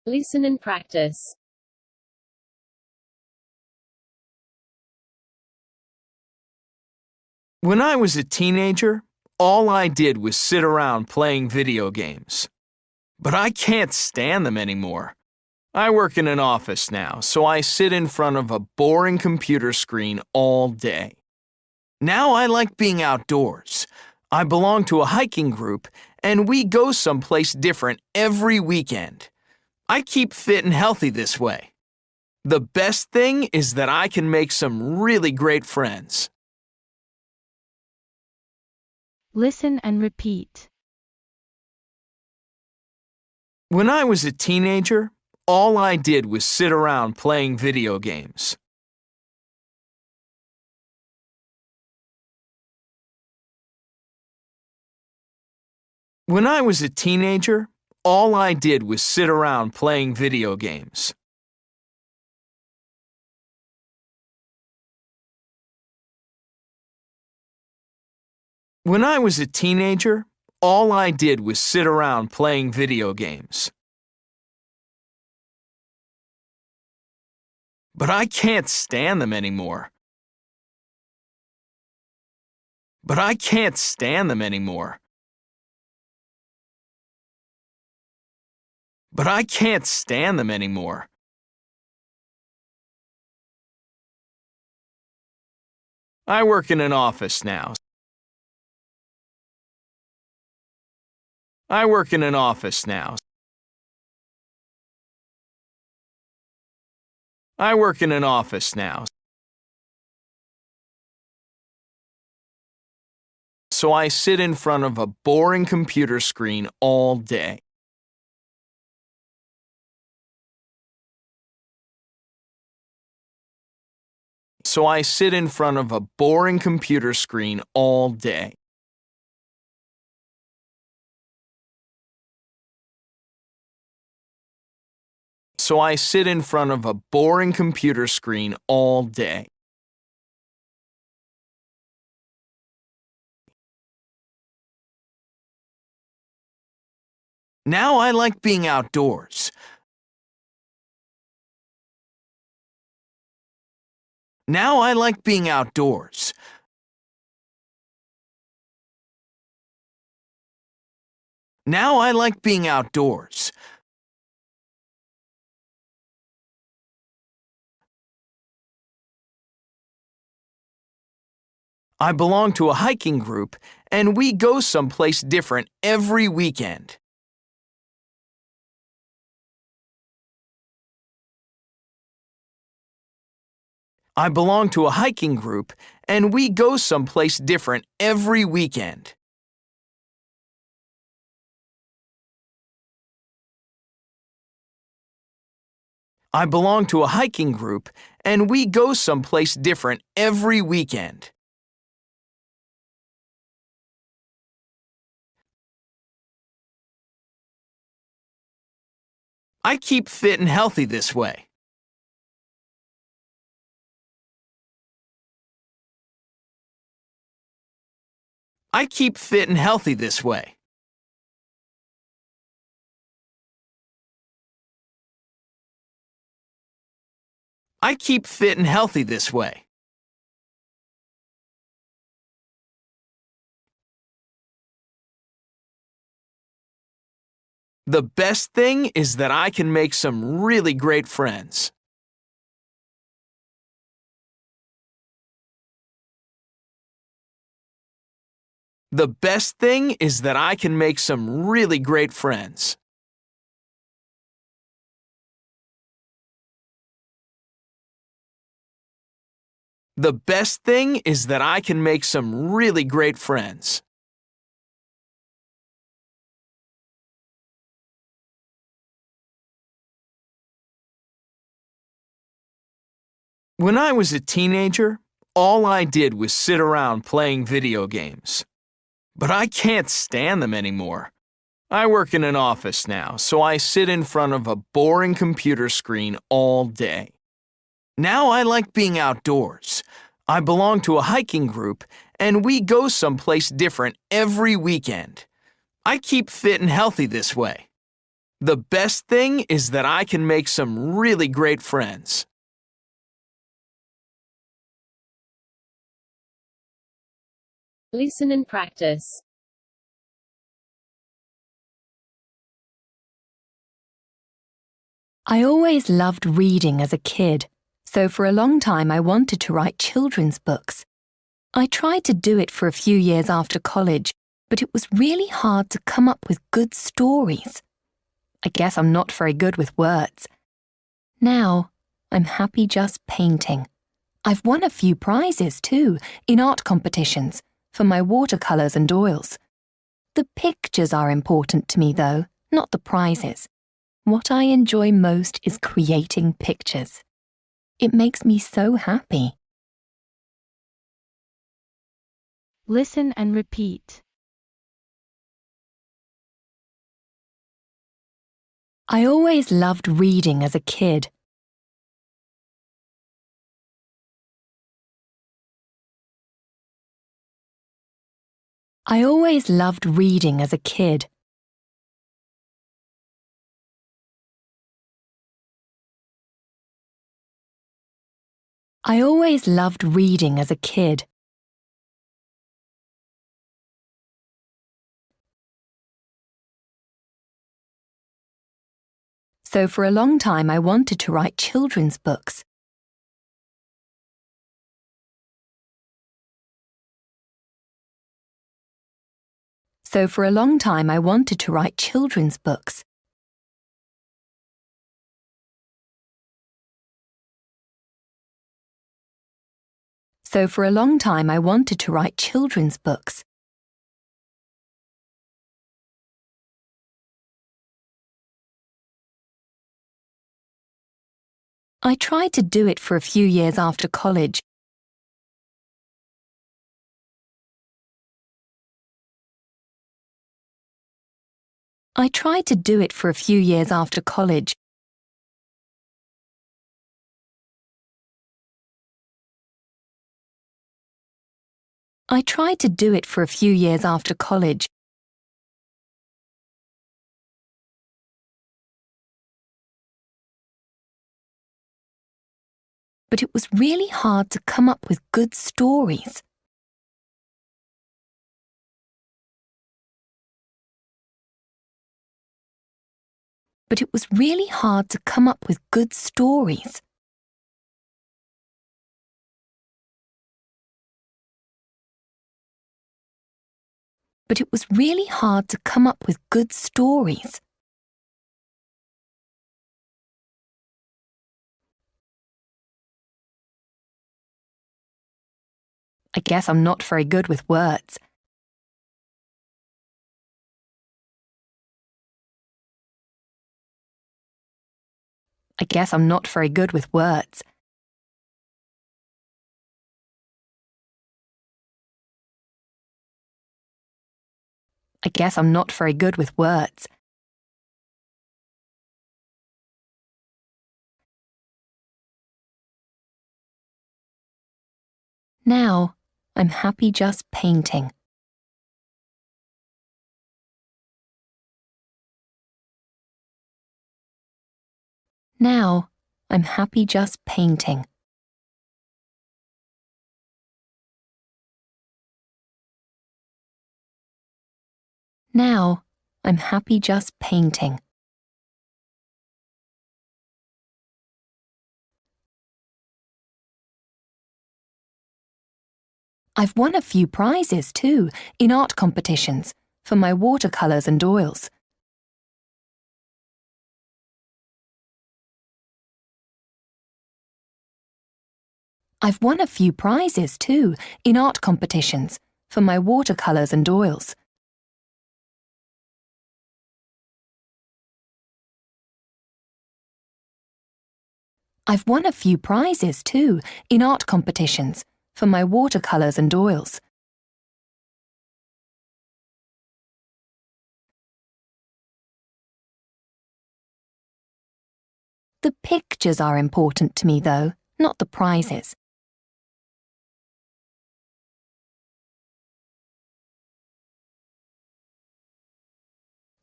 Listen and practice. When I was a teenager, all I did was sit around playing video games. But I can't stand them anymore. I work in an office now, so I sit in front of a boring computer screen all day. Now I like being outdoors. I belong to a hiking group, and we go someplace different every weekend. I keep fit and healthy this way. The best thing is that I can make some really great friends. Listen and repeat. When I was a teenager, all I did was sit around playing video games. When I was a teenager, all I did was sit around playing video games. When I was a teenager, all I did was sit around playing video games. But I can't stand them anymore. But I can't stand them anymore. But I can't stand them anymore. I work in an office now. I work in an office now. I work in an office now. So I sit in front of a boring computer screen all day. So I sit in front of a boring computer screen all day. So I sit in front of a boring computer screen all day. Now I like being outdoors. Now I like being outdoors. Now I like being outdoors. I belong to a hiking group, and we go someplace different every weekend. I belong to a hiking group, and we go someplace different every weekend. I belong to a hiking group, and we go someplace different every weekend. I keep fit and healthy this way. I keep fit and healthy this way. I keep fit and healthy this way. The best thing is that I can make some really great friends. The best thing is that I can make some really great friends. The best thing is that I can make some really great friends. When I was a teenager, all I did was sit around playing video games. But I can't stand them anymore. I work in an office now, so I sit in front of a boring computer screen all day. Now I like being outdoors. I belong to a hiking group, and we go someplace different every weekend. I keep fit and healthy this way. The best thing is that I can make some really great friends. Listen and practice. I always loved reading as a kid, so for a long time I wanted to write children's books. I tried to do it for a few years after college, but it was really hard to come up with good stories. I guess I'm not very good with words. Now, I'm happy just painting. I've won a few prizes too, in art competitions, for my watercolours and oils. The pictures are important to me though, not the prizes. What I enjoy most is creating pictures. It makes me so happy. Listen and repeat. I always loved reading as a kid. I always loved reading as a kid. I always loved reading as a kid. So for a long time I wanted to write children's books. So for a long time I wanted to write children's books. So for a long time I wanted to write children's books. I tried to do it for a few years after college. I tried to do it for a few years after college. I tried to do it for a few years after college. But it was really hard to come up with good stories. But it was really hard to come up with good stories. But it was really hard to come up with good stories. I guess I'm not very good with words. I guess I'm not very good with words. I guess I'm not very good with words. Now, I'm happy just painting. Now, I'm happy just painting. Now, I'm happy just painting. I've won a few prizes too, in art competitions, for my watercolours and oils. I've won a few prizes too, in art competitions, for my watercolours and oils. I've won a few prizes too, in art competitions, for my watercolours and oils. The pictures are important to me though, not the prizes.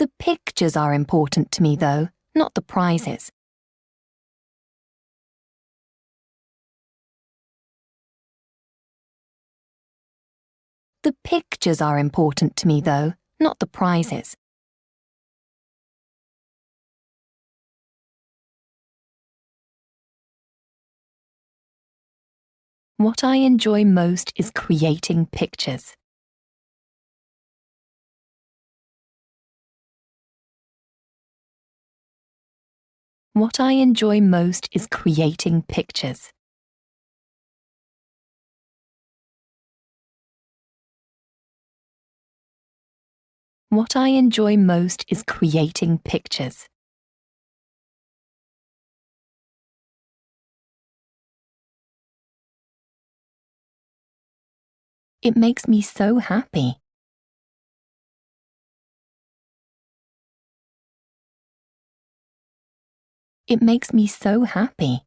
The pictures are important to me, though, not the prizes. The pictures are important to me, though, not the prizes. What I enjoy most is creating pictures. What I enjoy most is creating pictures. What I enjoy most is creating pictures. It makes me so happy. It makes me so happy.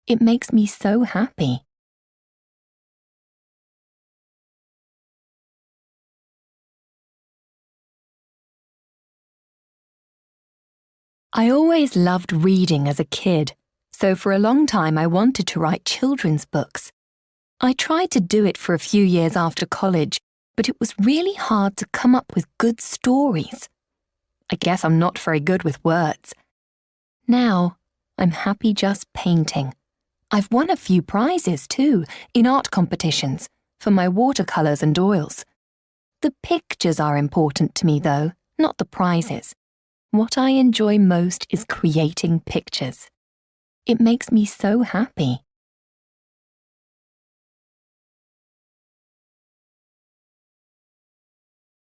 It makes me so happy. I always loved reading as a kid, so for a long time I wanted to write children's books. I tried to do it for a few years after college, but it was really hard to come up with good stories. I guess I'm not very good with words. Now, I'm happy just painting. I've won a few prizes too, in art competitions, for my watercolours and oils. The pictures are important to me though, not the prizes. What I enjoy most is creating pictures. It makes me so happy.